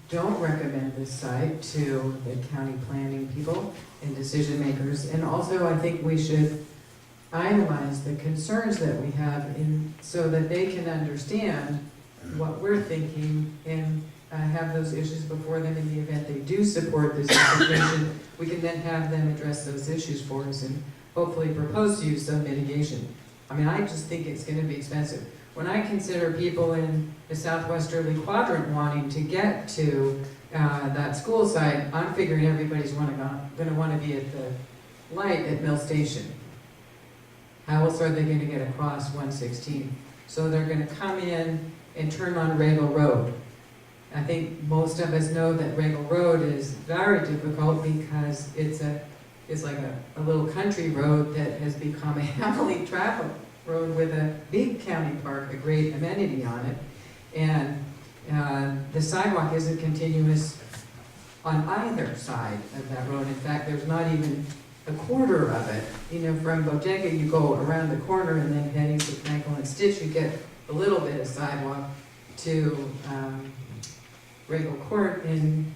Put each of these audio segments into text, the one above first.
don't recommend this site to the county planning people and decision makers. And also, I think we should itemize the concerns that we have so that they can understand what we're thinking and have those issues before them in the event they do support this application. We can then have them address those issues for us and hopefully propose to you some mitigation. I mean, I just think it's going to be expensive. When I consider people in the southwesterly quadrant wanting to get to that school site, I'm figuring everybody's going to want to be at the light at Mill Station. How else are they going to get across 116? So they're going to come in and turn on Regal Road. I think most of us know that Regal Road is very difficult because it's like a little country road that has become a heavily traveled road with a big county park, a great amenity on it. And the sidewalk isn't continuous on either side of that road. In fact, there's not even a quarter of it. You know, from Bodega, you go around the corner and then heading to Franklin and Stitch, you get a little bit of sidewalk to Regal Court in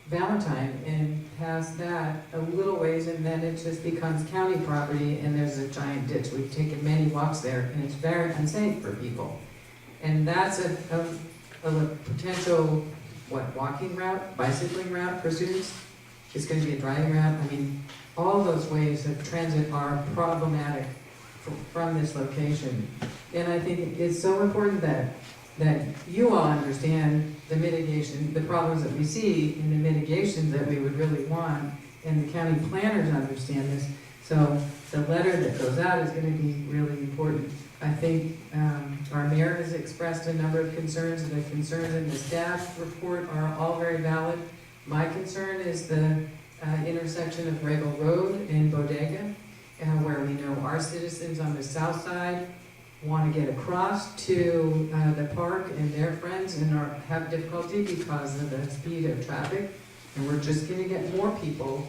Valentine, and past that a little ways, and then it just becomes county property, and there's a giant ditch. We've taken many walks there, and it's very unsafe for people. And that's a potential, walking route, bicycling route for students. It's going to be a driving route. I mean, all those ways of transit are problematic from this location. And I think it's so important that you all understand the mitigation, the problems that we see in the mitigations that we would really want, and the county planners understand this. So the letter that goes out is going to be really important. I think our mayor has expressed a number of concerns. The concerns in the staff report are all very valid. My concern is the intersection of Regal Road and Bodega, where we know our citizens on the south side want to get across to the park and their friends and have difficulty because of the speed of traffic. And we're just going to get more people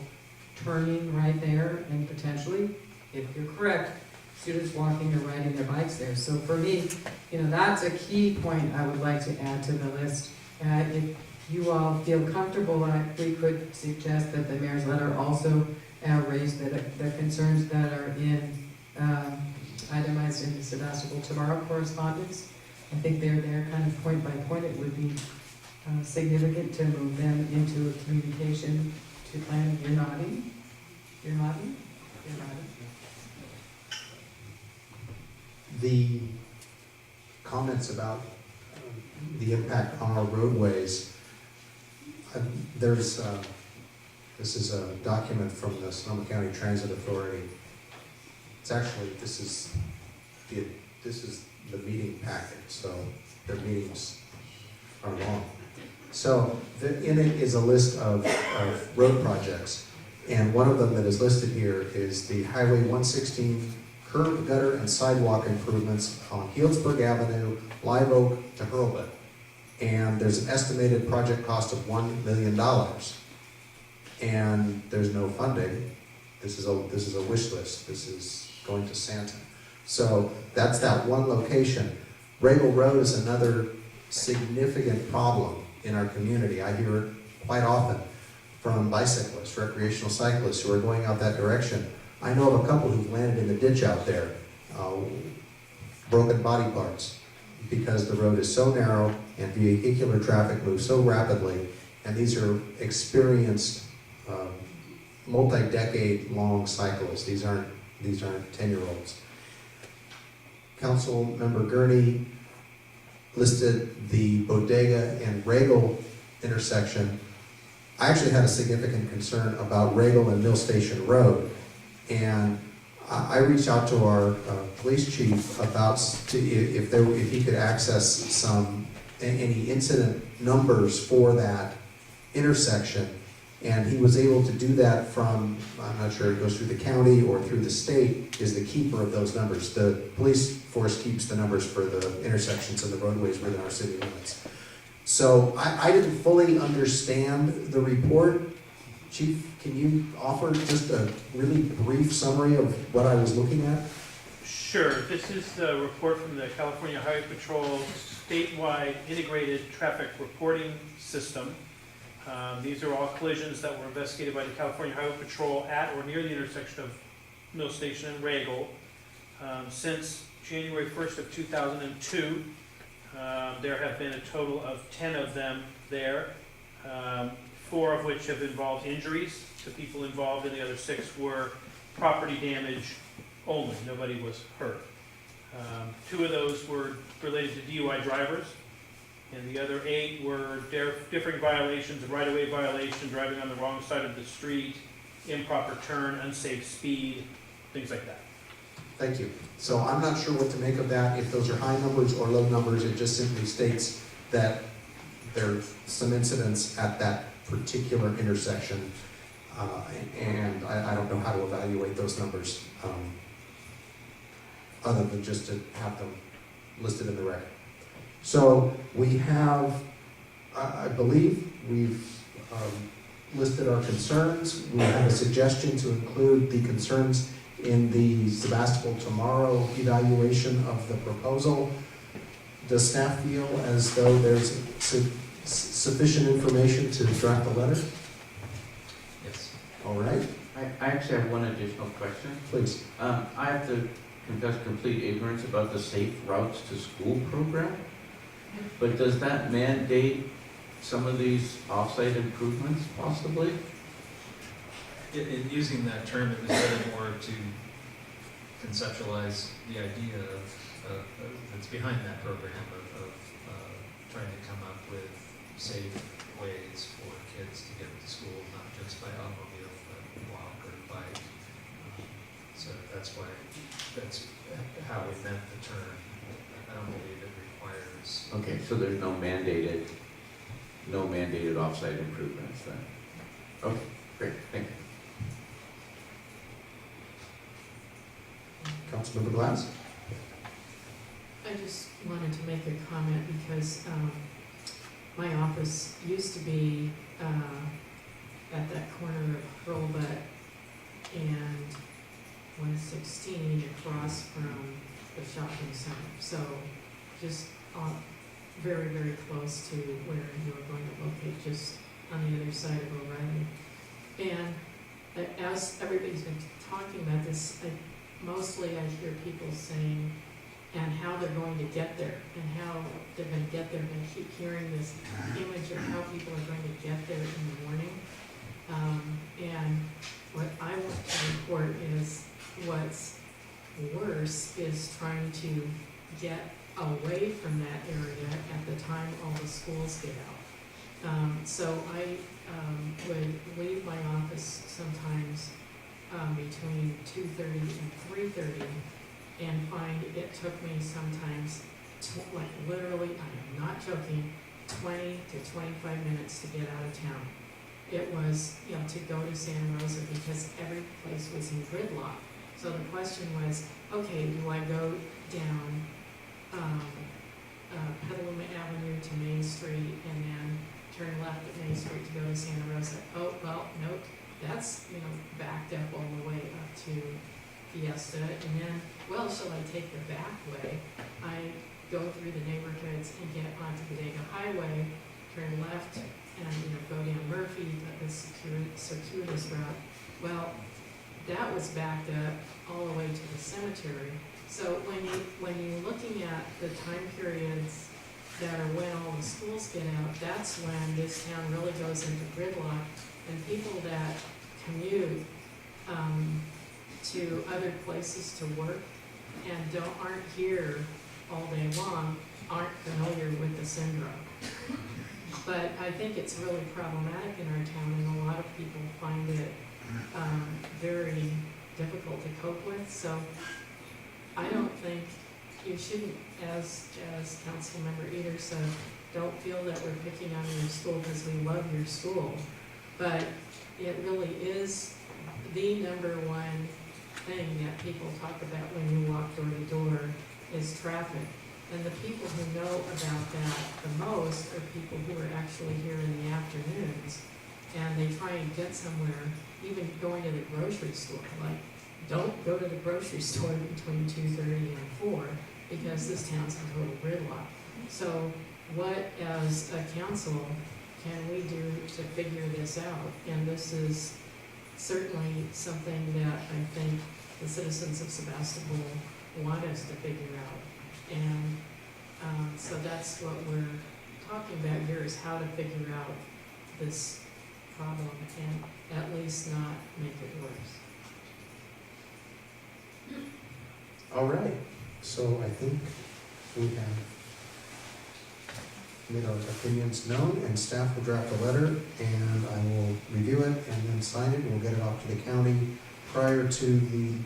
turning right there, and potentially, if you're correct, students walking or riding their bikes there. So for me, that's a key point I would like to add to the list. If you all feel comfortable, we could suggest that the mayor's letter also raise the concerns that are itemized in the Sebastopol tomorrow correspondence. I think they're there kind of point by point. It would be significant to move them into a communication to planning. You're nodding? You're nodding? You're nodding. The comments about the impact on our roadways, this is a document from the Sonoma County Transit Authority. It's actually, this is the meeting packet, so their meetings are long. So in it is a list of road projects, and one of them that is listed here is the Highway 116 curb, gutter, and sidewalk improvements on Healdsburg Avenue, Live Oak to Hurlbut. And there's an estimated project cost of $1 million. And there's no funding. This is a wish list. This is going to Santa. So that's that one location. Regal Road is another significant problem in our community. I hear it quite often from bicyclists, recreational cyclists who are going out that direction. I know of a couple who've landed in the ditch out there, broken body parts, because the road is so narrow and vehicular traffic moves so rapidly, and these are experienced multi-decade long cyclists. These aren't 10-year-olds. Council Member Gurney listed the Bodega and Regal intersection. I actually had a significant concern about Regal and Mill Station Road, and I reached out to our police chief about if he could access any incident numbers for that intersection, and he was able to do that from, I'm not sure it goes through the county or through the state, is the keeper of those numbers. The police force keeps the numbers for the intersections and the roadways within our city limits. So I didn't fully understand the report. Chief, can you offer just a really brief summary of what I was looking at? Sure. This is the report from the California Highway Patrol statewide integrated traffic reporting system. These are all collisions that were investigated by the California Highway Patrol at or near the intersection of Mill Station and Regal. Since January 1st of 2002, there have been a total of 10 of them there, 4 of which have involved injuries to people involved, and the other 6 were property damage only. Nobody was hurt. 2 of those were related to DUI drivers, and the other 8 were differing violations, right-of-way violation, driving on the wrong side of the street, improper turn, unsafe speed, things like that. Thank you. So I'm not sure what to make of that, if those are high numbers or low numbers. It just simply states that there's some incidents at that particular intersection, and I don't know how to evaluate those numbers, other than just to have them listed in the record. So we have, I believe we've listed our concerns. We have a suggestion to include the concerns in the Sebastopol tomorrow evaluation of the proposal. Does staff feel as though there's sufficient information to draft a letter? Yes. All right, I actually have one additional question. please. I have to confess complete ignorance about the Safe Routes to School program, but does that mandate some of these off-site improvements possibly? In using that term, it was really more to conceptualize the idea that's behind that program of trying to come up with safe ways for kids to get to school, not just by automobile, but walk or bike. So that's how we meant the term. I don't believe it requires. Okay, so there's no mandated off-site improvements then? Okay, great, thank you. Councilmember Glass? I just wanted to make a comment because my office used to be at that corner of Hurlbut and 116 across from the shopping center. So just very, very close to where you are going to locate, just on the other side of O'Reilly. And as everybody's been talking about this, mostly I hear people saying, and how they're going to get there, and how they're going to get there. And I keep hearing this image of how people are going to get there in the morning. And what I want to report is what's worse is trying to get away from that area at the time all the schools get out. So I would leave my office sometimes between 2:30 and 3:30 and find it took me sometimes, like literally, I am not joking, 20 to 25 minutes to get out of town. It was, to go to Santa Rosa because every place was in gridlock. So the question was, okay, do I go down Petaluma Avenue to Main Street and then turn left at Main Street to go to Santa Rosa? Oh, well, nope, that's, backed up all the way up to Fiesta. And then, well, shall I take the back way? I go through the neighborhoods and get onto the Bodega Highway, turn left, and go down Murphy, the circuitous route. Well, that was backed up all the way to the cemetery. So when you're looking at the time periods that are when all the schools get out, that's when this town really goes into gridlock, and people that commute to other places to work and aren't here all day long aren't familiar with the syndrome. But I think it's really problematic in our town, and a lot of people find it very difficult to cope with. So I don't think you shouldn't, as Councilmember Eder said, don't feel that we're picking on your school because we love your school. But it really is the number one thing that people talk about when you walk door to door is traffic. And the people who know about that the most are people who are actually here in the afternoons, and they try and get somewhere, even going to the grocery store. Like don't go to the grocery store between 2:30 and 4, because this town's a total gridlock. So what, as a council, can we do to figure this out? And this is certainly something that I think the citizens of Sebastopol want us to figure out. And so that's what we're talking about here, is how to figure out this problem and at least not make it worse. All right, so I think we have made our opinions known, and staff will draft a letter, and I will review it and then sign it, and we'll get it off to the county prior to the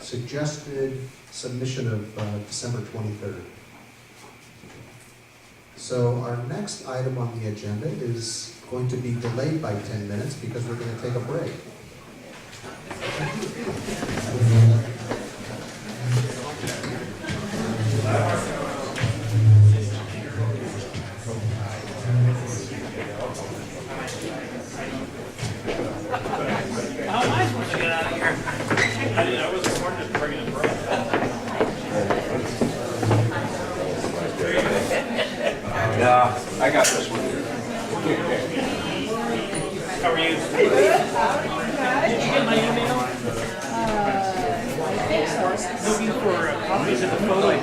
suggested submission of December 23rd. So our next item on the agenda is going to be delayed by 10 minutes because we're going to take a break. How am I supposed to get out of here? I wasn't warned to bring a break. Yeah, I got this one. How are you? Did you get my email? Looking for copies of the photo. We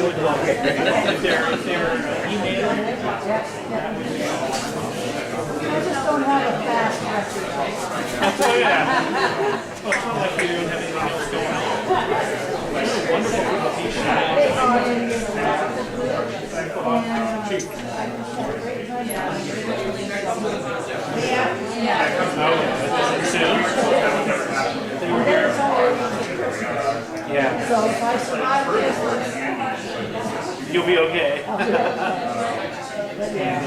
would love it. If they're emailable. I just don't have a fast record. Oh, yeah. Well, it's not like you don't have anything else going on. It's a wonderful publication. They are in your Cheap. I had a great time. Yeah. Soon? And then it's already, Yeah. so if I survive this, You'll be okay. I'll be okay. But yeah.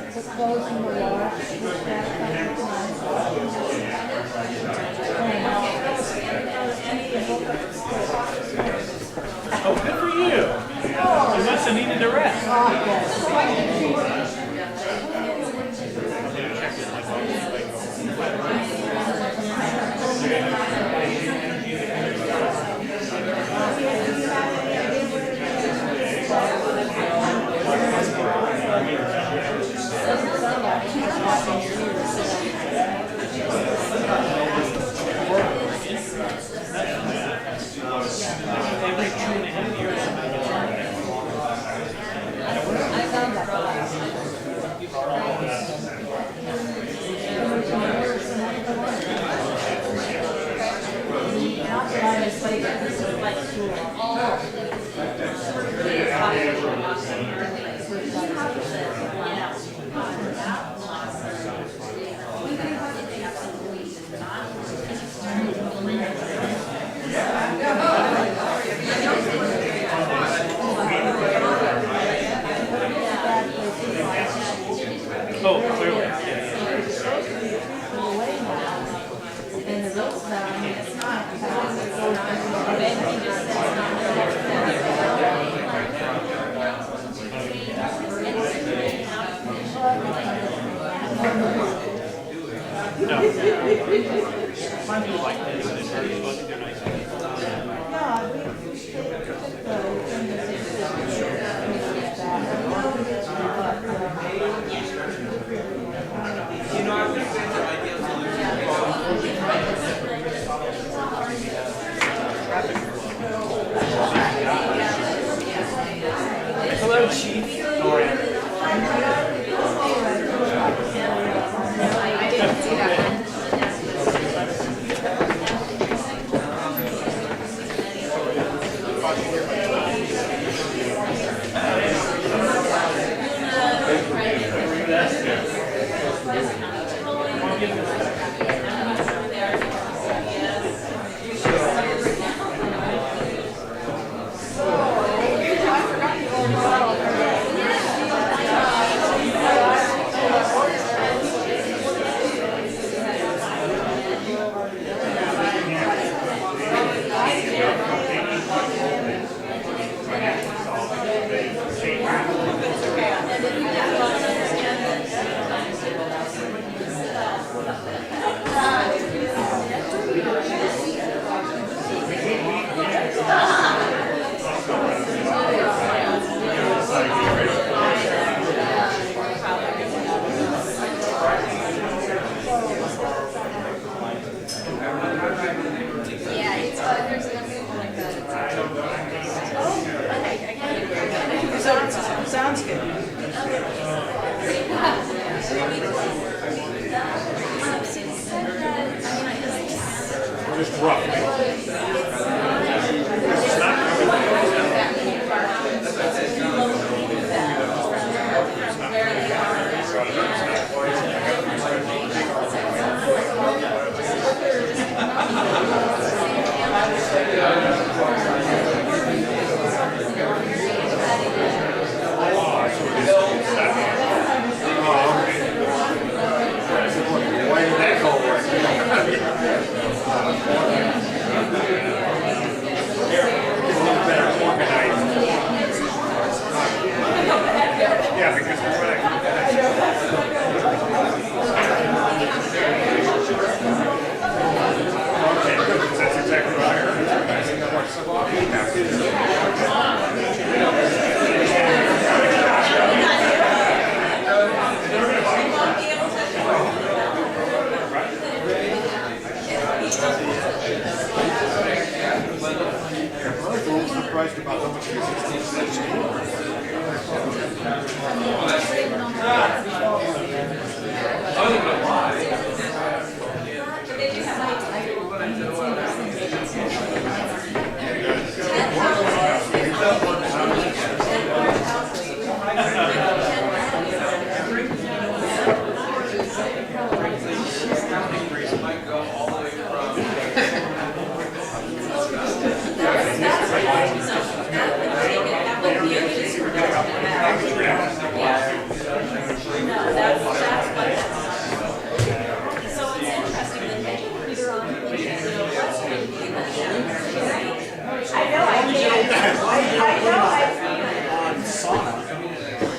The clothes in the wash, Oh, good for you. You must have needed a rest. Every 2.5 years, oh, clearly. and the road's down, it's not. No. Some people like this, and it's very supposed to be nice. No, we should put the thing that's Hello, Chief. How are you? I didn't see that one. Surprised about how much it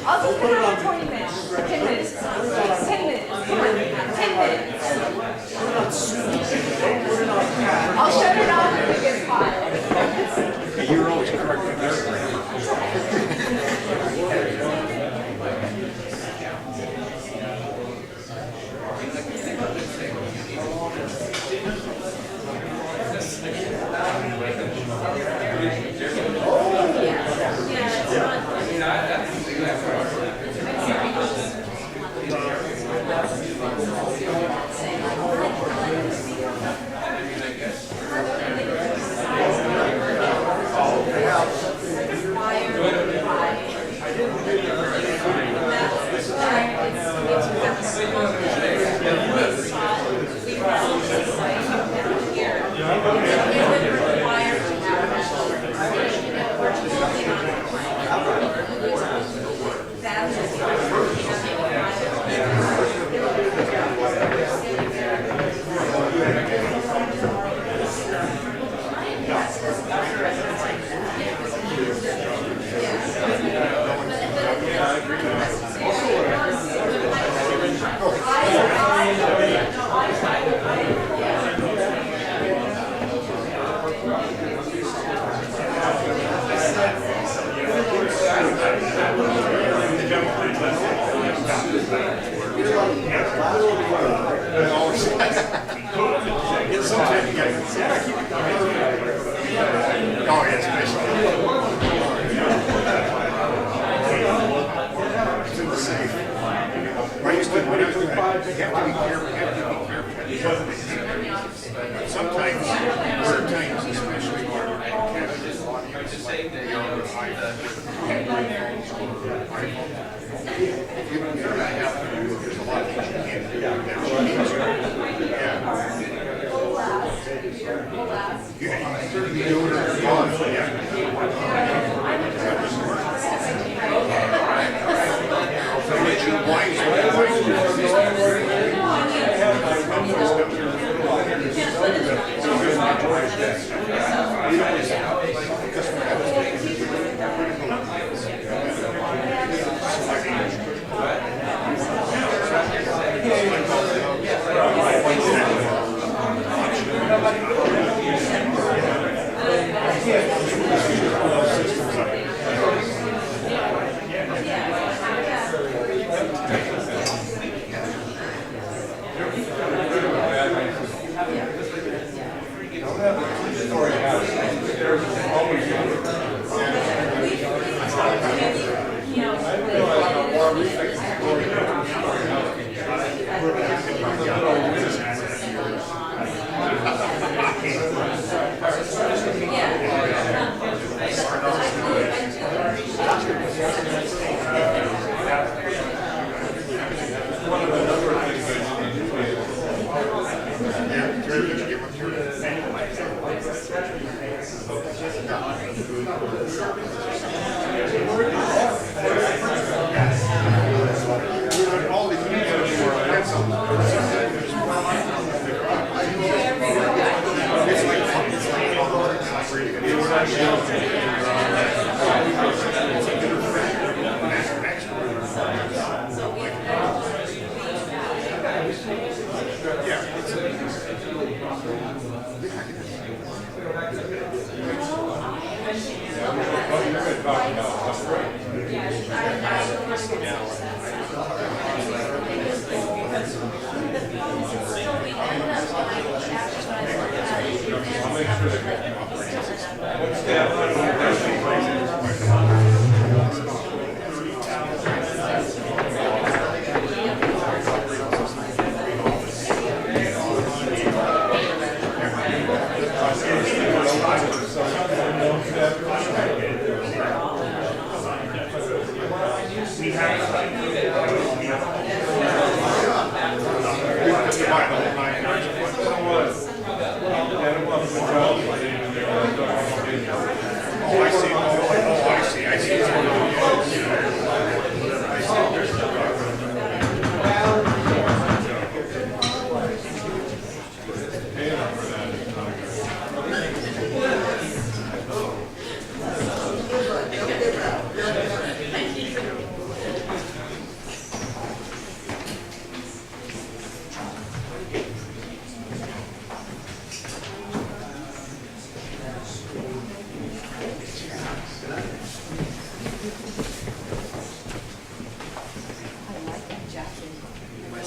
I'll just put it on 20 minutes, 10 minutes, 10 minutes, come on, 10 minutes. I'll shut it off if it gets hot. You're always correct.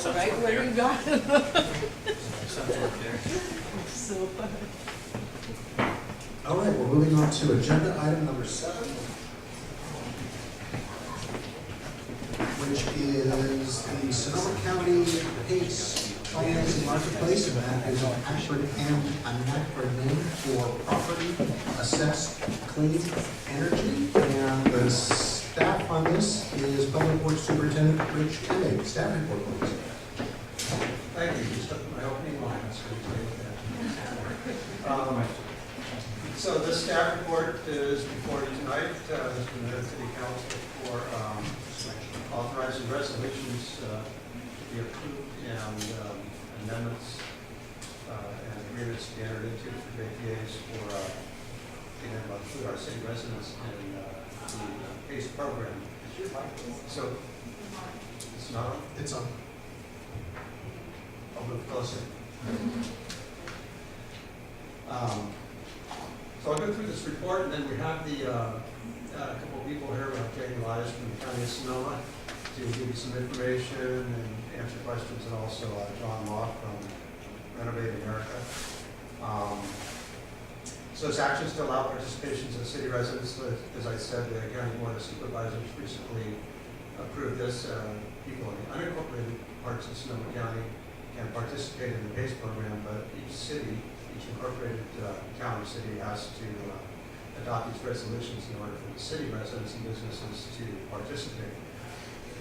Right where you got it. So funny. All right, we're moving on to agenda item number 7, which is the Sonoma County PACE Financing Marketplace, and that is an acronym for Property Assessed Clean Energy. And the staff on this is Public Works Superintendent Rich Kennedy. Staff report, please. Thank you. Just took my opening line. That's going to take that. So this staff report is before you tonight. Has been read to the council for authorizing resolutions to be approved and amendments and agreements to be entered into for JPAs for include our city residents in the PACE program. So it's not on? It's on. I'll move closer. So I'll go through this report, and then we have the a couple of people here. We have Jane Elias from the County of Sonoma to give you some information and answer questions, and also John Moff from Renovate America. So it's actions to allow participations of city residents. As I said, the County Board of Supervisors recently approved this. People in the unincorporated parts of Sonoma County can participate in the PACE program, but each city, each incorporated county city has to adopt these resolutions in order for the city residents and businesses to participate.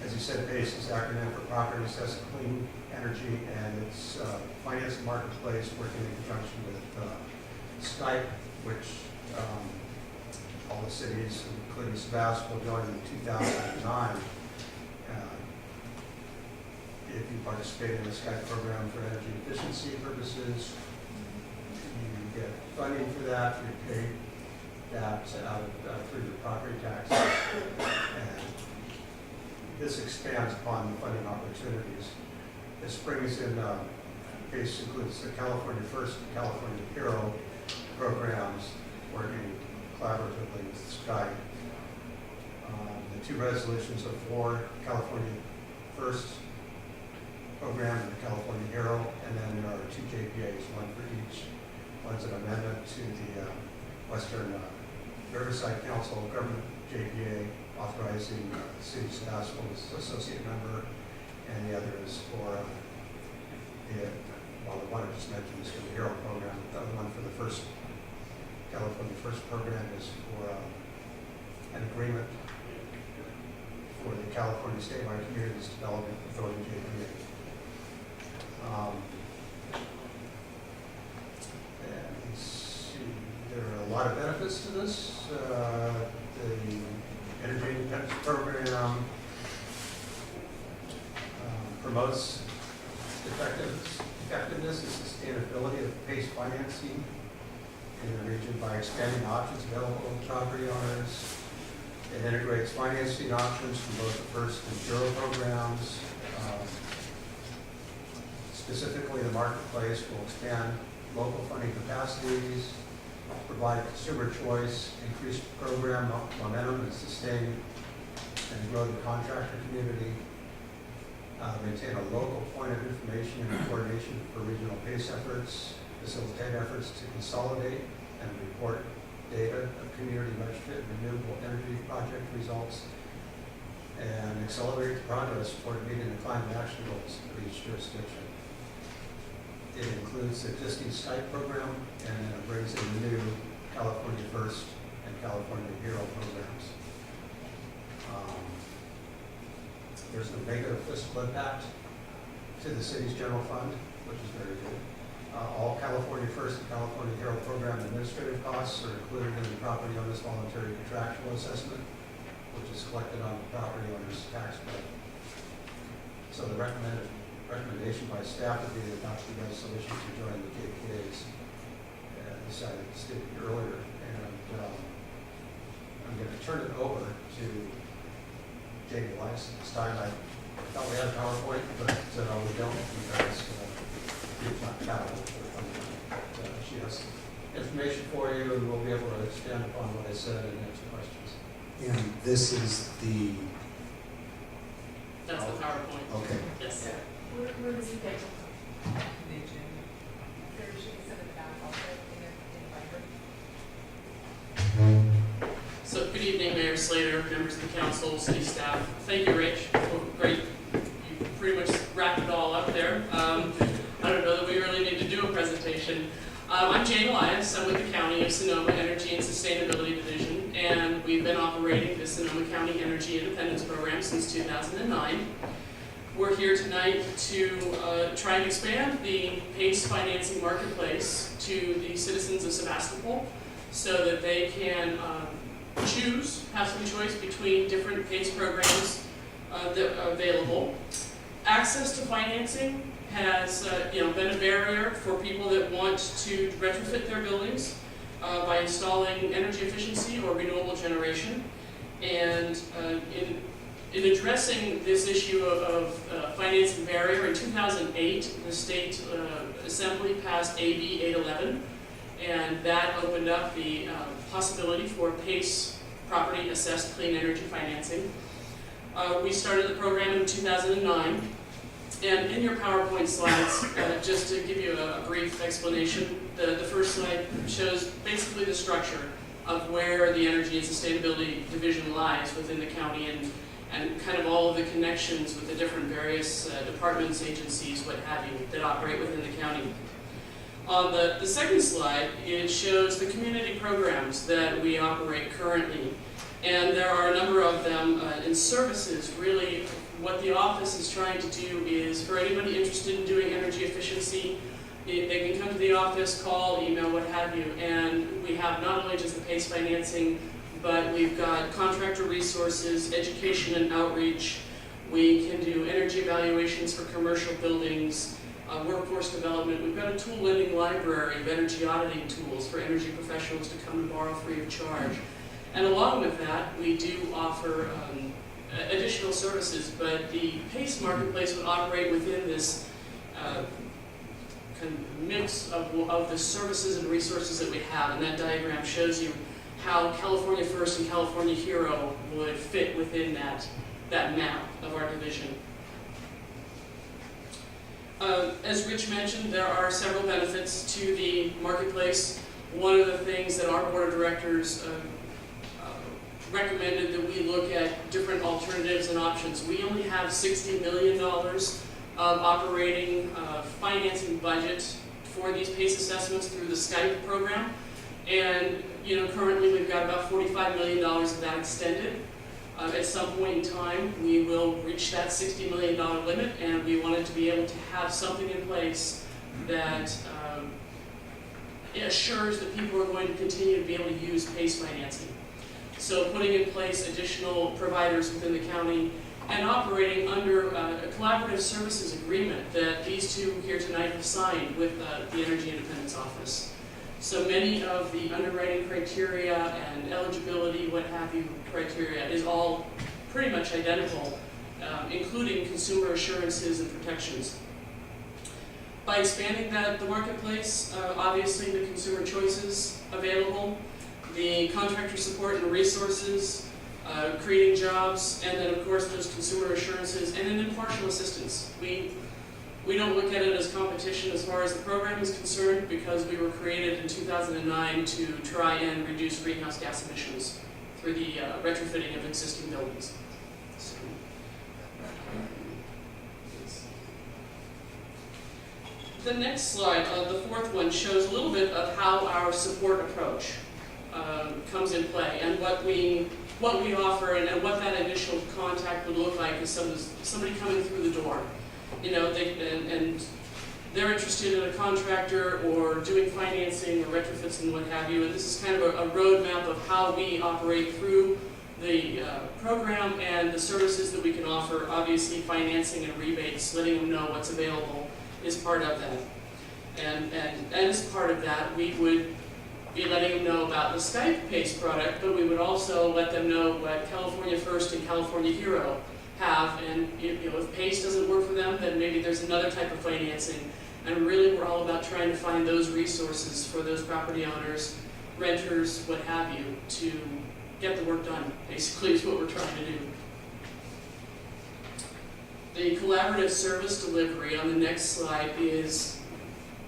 As you said, PACE is the acronym for Property Assessed Clean Energy, and it's finance and marketplace working in conjunction with Skype, which all the cities, including Sebastopol, joined in 2009. If you participate in the Skype program for energy efficiency purposes, you get funding for that. You pay that through your property taxes. And this expands upon the funding opportunities. This brings in, basically, the California First and California Hero programs working collaboratively with Skype. The two resolutions are for California First program and the California Hero, and then there are two JPAs, one for each. One's an amendment to the Western Riverside Council Government JPA authorizing the city of Sebastopol as associate member, and the other is for the one I just mentioned is for the Hero program. The other one for the first California First program is for an agreement for the California Statewide Communities Development Authority JPA. And see, there are a lot of benefits to this. The Energy Independence Program promotes effectiveness and sustainability of PACE financing in the region by expanding options available to property owners. It integrates financing options from both the First and Hero programs. Specifically, the marketplace will expand local funding capacities, provide consumer choice, increase program momentum and sustain and grow the contractor community, maintain a local point of information and coordination for regional PACE efforts, facilitate efforts to consolidate and report data of community retrofit and renewable energy project results, and accelerate the progress toward meeting the climate action goals of each jurisdiction. It includes the existing Skype program, and it brings in the new California First and California Hero programs. There's no negative fiscal impact to the city's general fund, which is very good. All California First and California Hero program administrative costs are included in the property owner's voluntary contractual assessment, which is collected on the property owner's tax bill. So the recommendation by staff would be to adopt the resolution to join the KPAs decided to state earlier. And I'm going to turn it over to Jamie Weiss. This time I thought we had a PowerPoint, but we don't because it's not palatable for the company. She has information for you, and we'll be able to stand upon what I said and answer questions. And this is the, That's the PowerPoint. okay. Yes. Where does it get? So good evening, Mayor Slater, members of the council, city staff. Thank you, Rich. Great. You pretty much wrapped it all up there. I don't know that we really need to do a presentation. I'm Jane Elias. I'm with the County of Sonoma Energy and Sustainability Division, and we've been operating the Sonoma County Energy Independence Program since 2009. We're here tonight to try and expand the PACE financing marketplace to the citizens of Sebastopol so that they can have some choice between different PACE programs that are available. Access to financing has been a barrier for people that want to retrofit their buildings by installing energy efficiency or renewable generation. And in addressing this issue of financing barrier, in 2008, the state assembly passed AB 811, and that opened up the possibility for PACE property assessed clean energy financing. We started the program in 2009, and in your PowerPoint slides, just to give you a brief explanation, the first slide shows basically the structure of where the Energy and Sustainability Division lies within the county and kind of all of the connections with the different various departments, agencies, what have you, that operate within the county. On the second slide, it shows the community programs that we operate currently. And there are a number of them in services. Really, what the office is trying to do is, for anybody interested in doing energy efficiency, they can come to the office, call, email, what have you. And we have not only just the PACE financing, but we've got contractor resources, education and outreach. We can do energy evaluations for commercial buildings, workforce development. We've got a tool lending library of energy auditing tools for energy professionals to come and borrow free of charge. And along with that, we do offer additional services, but the PACE marketplace would operate within this kind of mix of the services and resources that we have. And that diagram shows you how California First and California Hero would fit within that map of our division. As Rich mentioned, there are several benefits to the marketplace. One of the things that our board of directors recommended that we look at different alternatives and options. We only have $60 million of operating financing budget for these PACE assessments through the Skype program. And currently we've got about $45 million of that extended. At some point in time, we will reach that $60 million limit, and we wanted to be able to have something in place that assures that people are going to continue to be able to use PACE financing. So putting in place additional providers within the county and operating under a collaborative services agreement that these two here tonight have signed with the Energy Independence Office. So many of the underwriting criteria and eligibility, what have you, criteria is all pretty much identical, including consumer assurances and protections. By expanding the marketplace, obviously the consumer choices available, the contractor support and resources, creating jobs, and then of course those consumer assurances, and then impartial assistance. We don't look at it as competition as far as the program is concerned, because we were created in 2009 to try and reduce greenhouse gas emissions through the retrofitting of existing buildings. So, the next slide, the fourth one, shows a little bit of how our support approach comes in play, and what we offer, and what that initial contact would look like as somebody coming through the door. You know, they're interested in a contractor or doing financing or retrofits and what have you, and this is kind of a roadmap of how we operate through the program and the services that we can offer. Obviously, financing and rebates, letting them know what's available is part of that. And as part of that, we would be letting them know about the Skype PACE product, but we would also let them know what California First and California Hero have, and if PACE doesn't work for them, then maybe there's another type of financing. And really, we're all about trying to find those resources for those property owners, renters, what have you, to get the work done, basically, is what we're trying to do. The collaborative service delivery on the next slide is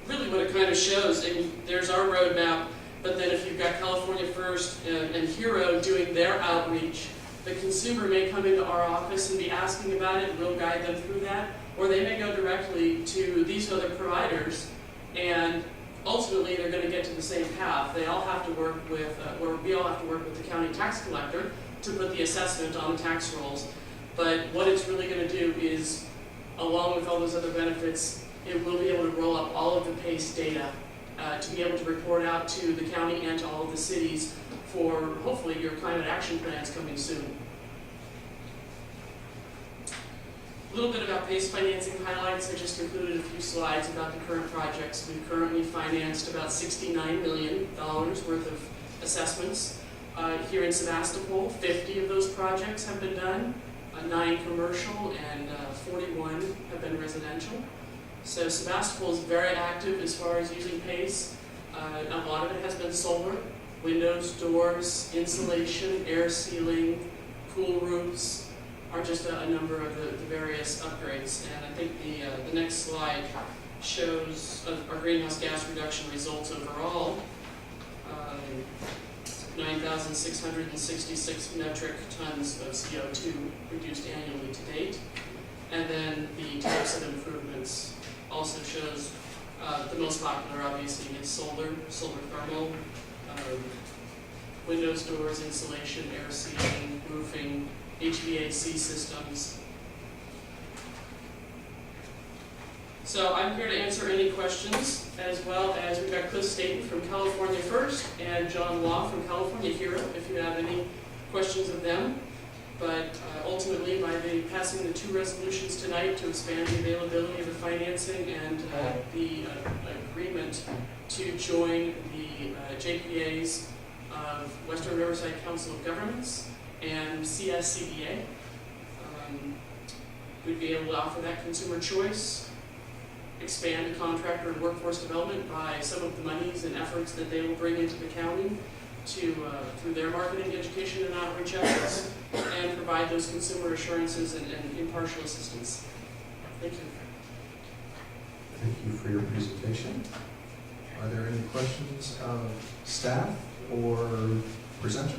really what it kind of shows. And there's our roadmap, but then if you've got California First and Hero doing their outreach, the consumer may come into our office and be asking about it, and we'll guide them through that, or they may go directly to these other providers, and ultimately they're going to get to the same path. They all have to work with, or we all have to work with the county tax collector to put the assessment on the tax rolls. But what it's really going to do is, along with all those other benefits, it will be able to roll up all of the PACE data to be able to report out to the county and to all of the cities for hopefully your climate action plans coming soon. A little bit about PACE financing highlights. I just included a few slides about the current projects. We've currently financed about $69 million worth of assessments. Here in Sebastopol, 50 of those projects have been done, 9 commercial and 41 have been residential. So Sebastopol is very active as far as using PACE. A lot of it has been solar. Windows, doors, insulation, air sealing, cool roofs are just a number of the various upgrades. And I think the next slide shows our greenhouse gas reduction results overall. 9,666 metric tons of CO2 reduced annually to date. And then the types of improvements also shows the most popular, obviously, is solar thermal, windows, doors, insulation, air sealing, roofing, HVAC systems. So I'm here to answer any questions, as well as we've got Cliff Staten from California First and John Law from California Hero, if you have any questions of them. But ultimately, by passing the 2 resolutions tonight to expand the availability of the financing and the agreement to join the JPAs of Western Riverside Council of Governments and CSCDA, we'd be able to offer that consumer choice, expand the contractor and workforce development by some of the monies and efforts that they will bring into the county to through their marketing, education, and outreach efforts, and provide those consumer assurances and impartial assistance. Thank you. Thank you for your presentation. Are there any questions of staff or presenter?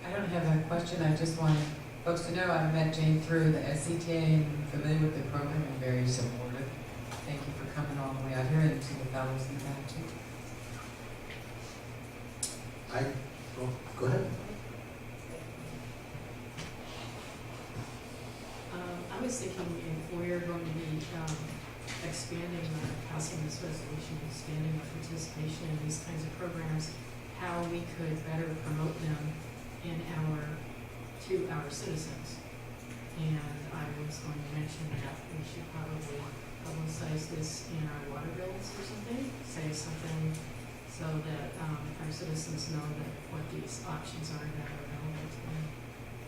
I don't have a question, I just want folks to know I met Jane through the SCTA and familiar with the program and very supportive. Thank you for coming all the way out here, and to the fellows in the back too. Go ahead. I was thinking if we're going to be expanding our, passing this resolution, expanding our participation in these kinds of programs, how we could better promote them to our citizens. And I was going to mention that we should probably publicize this in our water bills or something, say something so that our citizens know that what these options are that are available to them.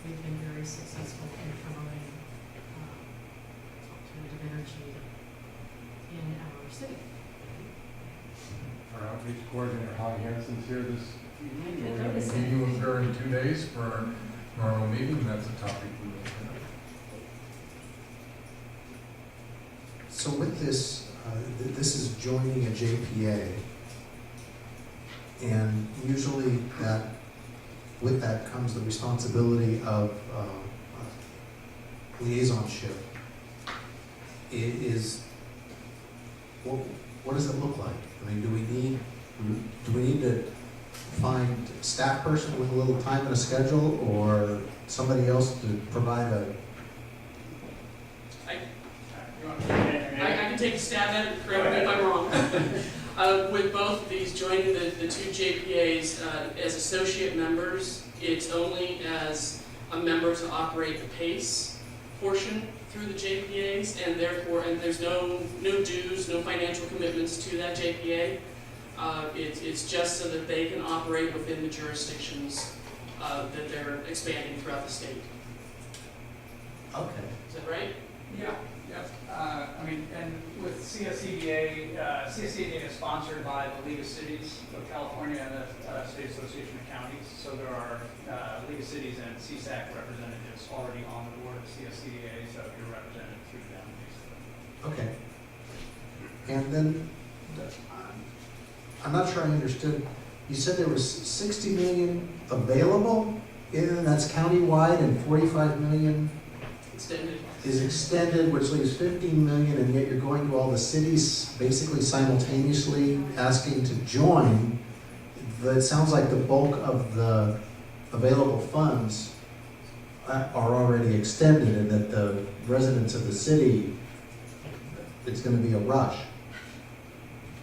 we've been very successful in promoting alternative energy in our city. Our outreach coordinator, Holly Hansen's here this evening. did We're going to notice be it. meeting with her in 2 days for our normal meeting. That's a topic we will have. So with this, this is joining a JPA, and usually with that comes the responsibility of liaisonship. What does it look like? I mean, do we need to find a staff person with a little time and a schedule, or somebody else to provide a? I can take a stab at it, correct me if I'm wrong. With both of these, joining the two JPAs as associate members, it's only as a member to operate the PACE portion through the JPAs, and therefore, there's no dues, no financial commitments to that JPA. It's just so that they can operate within the jurisdictions that they're expanding throughout the state. Okay. Is that right? Yeah. I mean, and with CSEDA, CSEDA is sponsored by the League of Cities of California and the State Association of Counties. So there are League of Cities and CSAC representatives already on the board of CSEDA, so you're represented through them, basically. Okay. And then, I'm not sure I understood, you said there was 60 million available, and that's countywide, and 45 million Extended. is extended, which leaves 15 million, and yet you're going to all the cities basically simultaneously asking to join. That sounds like the bulk of the available funds are already extended, and that the residents of the city, it's going to be a rush.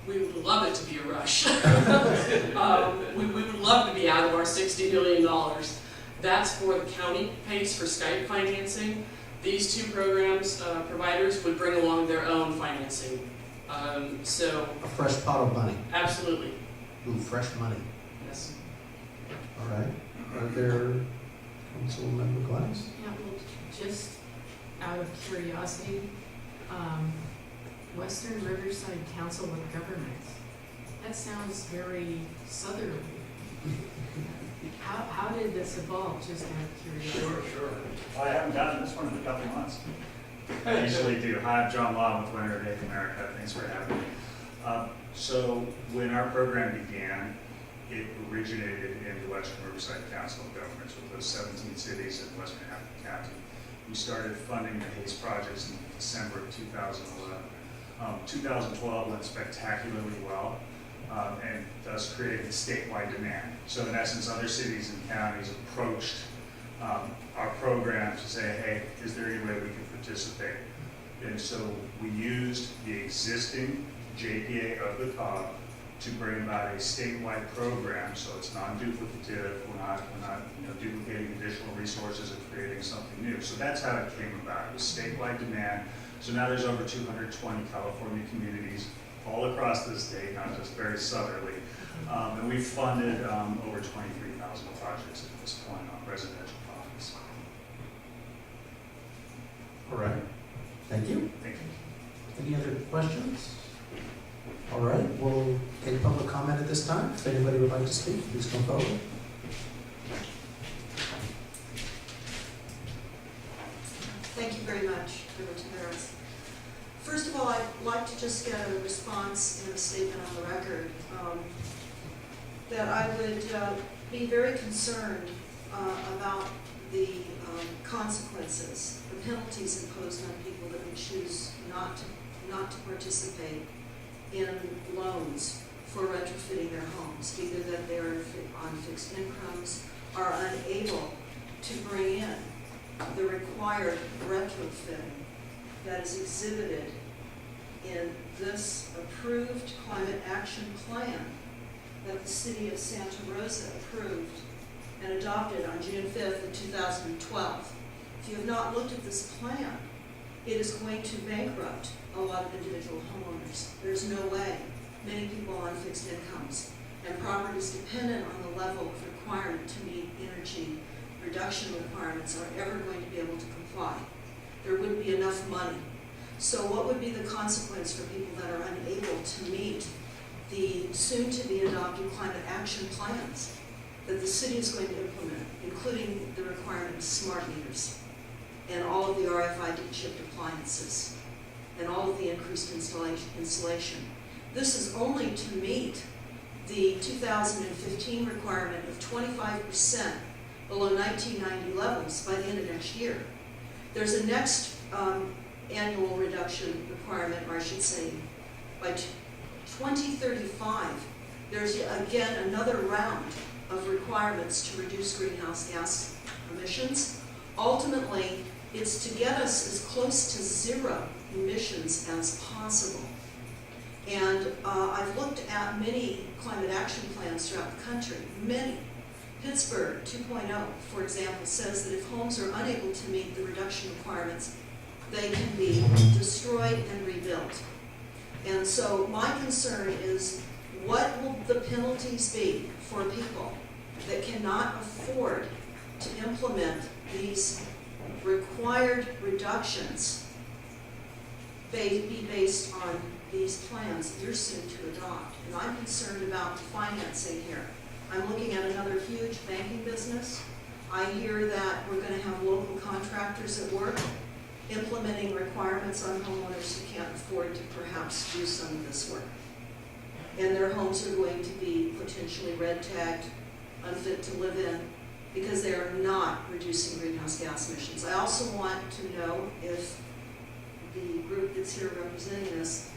We would love it to be a rush. We would love to be out of our $60 million. That's for the county PACE for Skype financing. These two programs, providers, would bring along their own financing. So, A fresh pot of money. absolutely, Ooh, fresh money. yes. All right. Are there, Councilmember Glass? Yeah, well, just out of curiosity, Western Riverside Council of Governments, that sounds very southerly. How did this evolve, just out of curiosity? Sure. Well, I haven't gotten this one in a couple months. I usually do. Hi, I'm John Law with Winter Day America. Thanks for having me. So when our program began, it originated in the Western Riverside Council of Governments with those 17 cities in Western Hampton County. We started funding the HACE projects in December of 2011. 2012 went spectacularly well. And thus created statewide demand. So in essence, other cities and counties approached our program to say, hey, is there any way we can participate? And so we used the existing JPA of the COG to bring about a statewide program, so it's non-duplicative. We're not duplicating additional resources and creating something new. So that's how it came about. It was statewide demand. So now there's over 220 California communities all across the state, not just very southerly. And we've funded over 23,000 projects at this point on residential properties. All right. Thank you. Thank you. Any other questions? All right, we'll take public comment at this time. If anybody would like to speak, please come forward. Thank you very much, Member Tavares. First of all, I'd like to just get a response and a statement on the record that I would be very concerned about the consequences, the penalties imposed on people that would choose not to participate in loans for retrofitting their homes, either that they're on fixed incomes or unable to bring in the required retrofitting that is exhibited in this approved climate action plan that the city of Santa Rosa approved and adopted on June 5th of 2012. If you have not looked at this plan, it is going to bankrupt a lot of individual homeowners. There's no way. Many people on fixed incomes and properties dependent on the level of requirement to meet energy reduction requirements are ever going to be able to comply. There wouldn't be enough money. So what would be the consequence for people that are unable to meet the soon-to-be adopted climate action plans that the city is going to implement, including the requirement of smart meters and all of the RFID chipped appliances and all of the increased installation. This is only to meet the 2015 requirement of 25% below 1990 levels by the end of next year. There's a next annual reduction requirement, or I should say, by 2035, there's again another round of requirements to reduce greenhouse gas emissions. Ultimately, it's to get us as close to zero emissions as possible. And I've looked at many climate action plans throughout the country, many. Pittsburgh 2.0, for example, says that if homes are unable to meet the reduction requirements, they can be destroyed and rebuilt. And so my concern is, what will the penalties be for people that cannot afford to implement these required reductions be based on these plans you're soon to adopt? And I'm concerned about the financing here. I'm looking at another huge banking business. I hear that we're going to have local contractors at work implementing requirements on homeowners who can't afford to perhaps do some of this work. And their homes are going to be potentially red tagged, unfit to live in, because they are not reducing greenhouse gas emissions. I also want to know if the group that's here representing us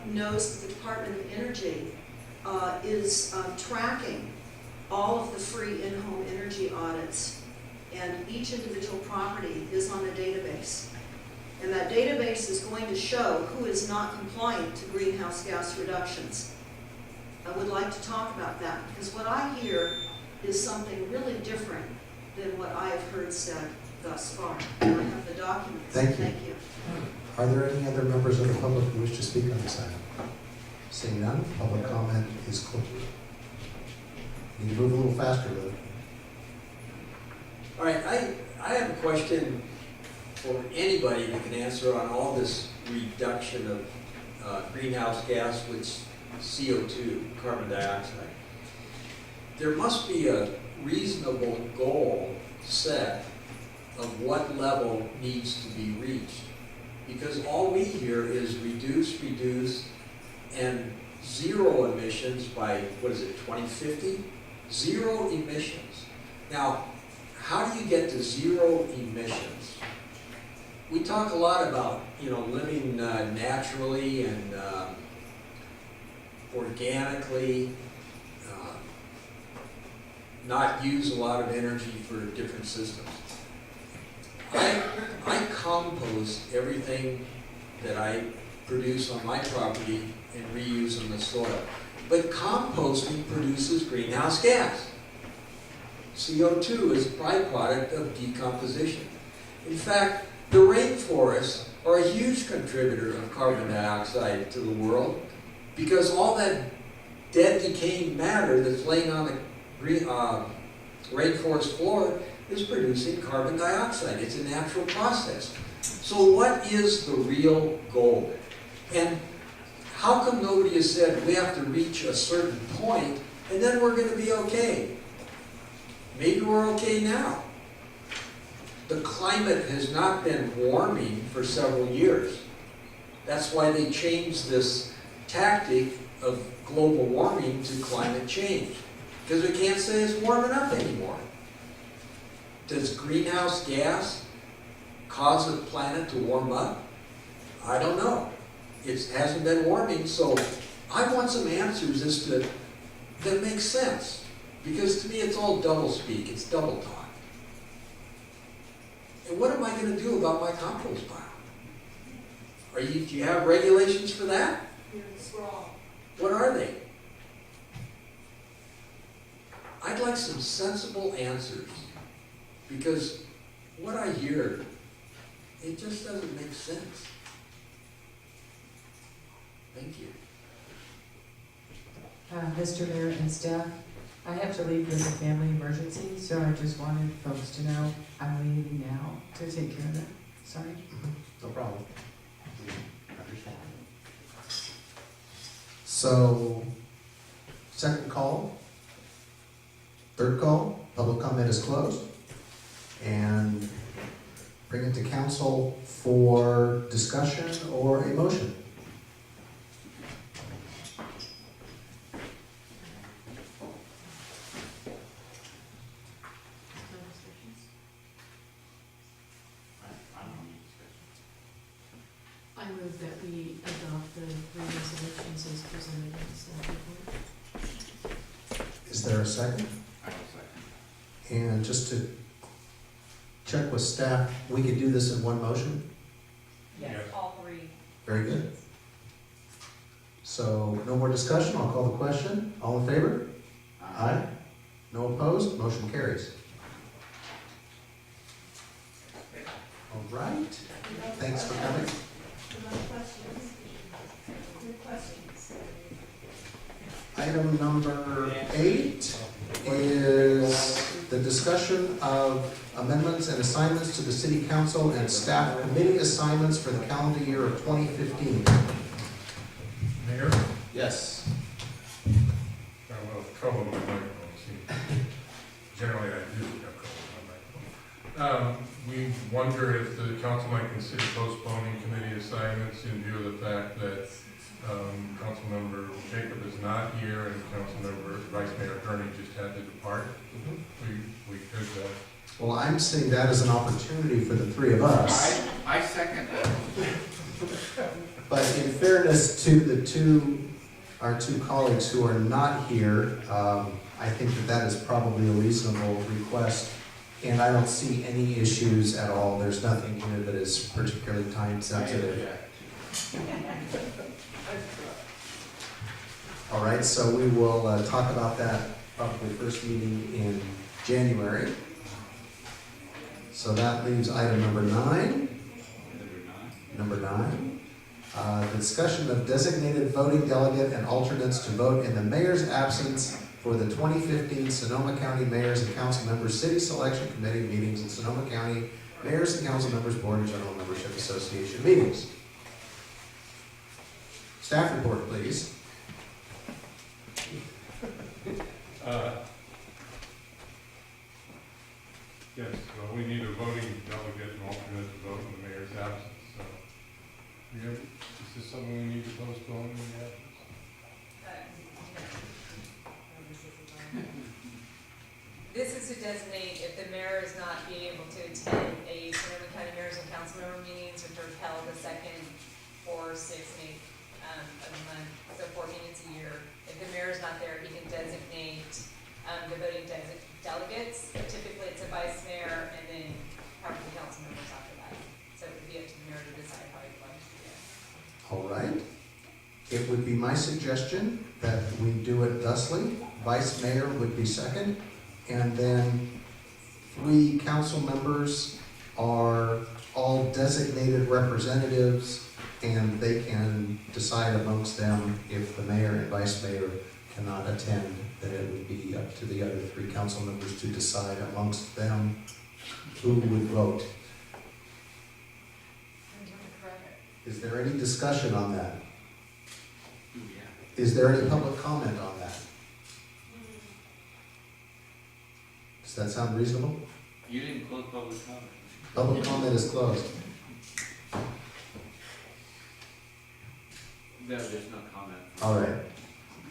knows that the Department of Energy is tracking all of the free in-home energy audits, and each individual property is on a database. And that database is going to show who is not compliant to greenhouse gas reductions. I would like to talk about that, because what I hear is something really different than what I have heard said thus far. And I have the documents. Thank you. Thank you. Are there any other members of the public who wish to speak on this item? Seeing none, public comment is closed. Need to move a little faster, Lou. All right, I have a question for anybody who can answer on all this reduction of greenhouse gas, which CO2, carbon dioxide. There must be a reasonable goal set of what level needs to be reached, because all we hear is reduce, and zero emissions by, what is it, 2050? Zero emissions. Now, how do you get to zero emissions? We talk a lot about, living naturally and organically, not use a lot of energy for different systems. I compost everything that I produce on my property and reuse in the soil. But composting produces greenhouse gas. CO2 is a byproduct of decomposition. In fact, the rainforests are a huge contributor of carbon dioxide to the world, because all that dead decaying matter that's laying on the rainforest floor is producing carbon dioxide. It's a natural process. So what is the real goal? And how come nobody has said we have to reach a certain point and then we're going to be okay? Maybe we're okay now. The climate has not been warming for several years. That's why they changed this tactic of global warming to climate change, because we can't say it's warm enough anymore. Does greenhouse gas cause the planet to warm up? I don't know. It hasn't been warming, so I want some answers as to that make sense. Because to me it's all double speak, it's double talk. And what am I going to do about my compost pile? Do you have regulations for that? What are they? I'd like some sensible answers, because what I hear, it just doesn't make sense. Thank you. Mr. Mayor and staff, I have to leave with a family emergency, so I just wanted folks to know I'm leaving now to take care of that. Sorry. No problem. We understand. So, second call, third call, public comment is closed. And bring it to council for discussion or a motion. I move that we adopt the three resolutions as presented in the staff report. Is there a second? I will second. And just to check with staff, we could do this in one motion? Yes, all three. Very good. So, no more discussion, I'll call the question. All in favor? Aye. No opposed? Motion carries. All right. Thanks for coming. Item number 8 is the discussion of amendments and assignments to the city council and staff committee assignments for the calendar year of 2015. Mayor, Yes. I have a little trouble with my microphone. See, generally I do have trouble with my microphone. We wonder if the council might consider postponing committee assignments in view of the fact that Councilmember Jacob is not here and Councilmember Vice Mayor Gurney just had to depart. We could, Well, I'm seeing that as an opportunity for the three of us. I second that. But in fairness to our two colleagues who are not here, I think that is probably a reasonable request. And I don't see any issues at all. There's nothing here that is particularly time sensitive. All right, so we will talk about that probably first meeting in January. So that leaves item number 9. Number 9. The discussion of designated voting delegate and alternates to vote in the mayor's absence for the 2015 Sonoma County Mayors and Council Members City Selection Committee meetings and Sonoma County Mayors and Council Members Board and General Membership Association meetings. Staff report, please. yes, well, we need a voting delegate and alternate to vote in the mayor's absence, so. Is this something we need to postpone in the absence? This is to designate if the mayor is not being able to attend a Sonoma County Mayors and Council Member meetings, which are held the 2nd, 4th, 6th, and 8th of the month, so 4 meetings a year. If the mayor is not there, he can designate the voting delegates. Typically, it's a vice mayor and then probably council members after that. So it would be up to the mayor to decide how he wants to do it. All right. It would be my suggestion that we do it thusly. Vice mayor would be second, and then 3 council members are all designated representatives, and they can decide amongst them if the mayor and vice mayor cannot attend, then it would be up to the other 3 council members to decide amongst them who would vote. Is there any discussion on that? Is there any public comment on that? Does that sound reasonable? You didn't close public comment. Public comment is closed. No, there's no comment. All right.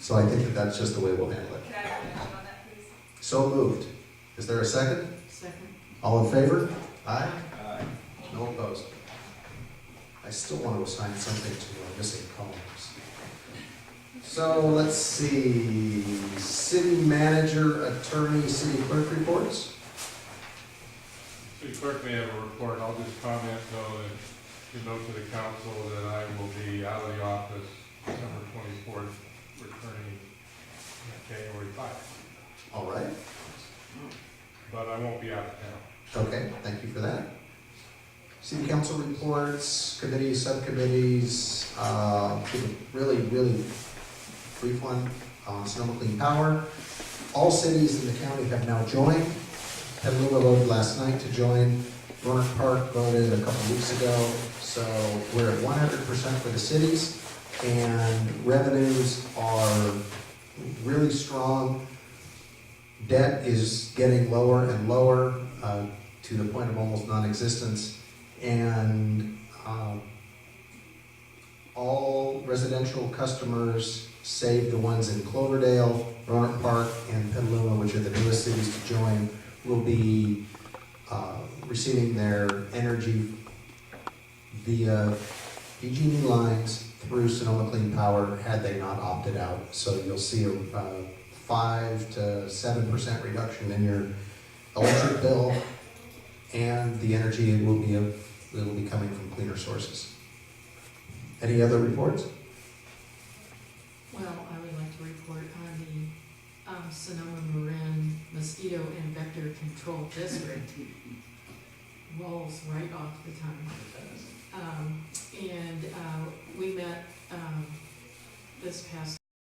So I think that that's just the way we'll handle it. Can I have a motion on that, please? So moved. Is there a second? Second. All in favor? Aye. No opposed. I still want to assign something to our missing columns. So let's see. City manager, attorney, city clerk reports. City clerk may have a report. I'll just comment though that you note to the council that I will be out of the office December 24th, returning January 5th. All right. But I won't be out of town. Okay, thank you for that. City council reports, committees, subcommittees, really brief one on Sonoma Clean Power. all cities in the county have now joined. Petaluma voted last night to join. Roanoke Park voted a couple weeks ago. So we're at 100% for the cities, and revenues are really strong. Debt is getting lower and lower to the point of almost non-existence, and all residential customers, save the ones in Cloverdale, Roanoke Park, and Petaluma, which are the newest cities to join, will be receiving their energy via PG&E lines through Sonoma Clean Power had they not opted out. So you'll see a 5 to 7% reduction in your electric bill, and the energy will be coming from cleaner sources. Any other reports? Well, I would like to report on the Sonoma Marin Mosquito and Vector Control District. Rolls right off the tongue. We met this past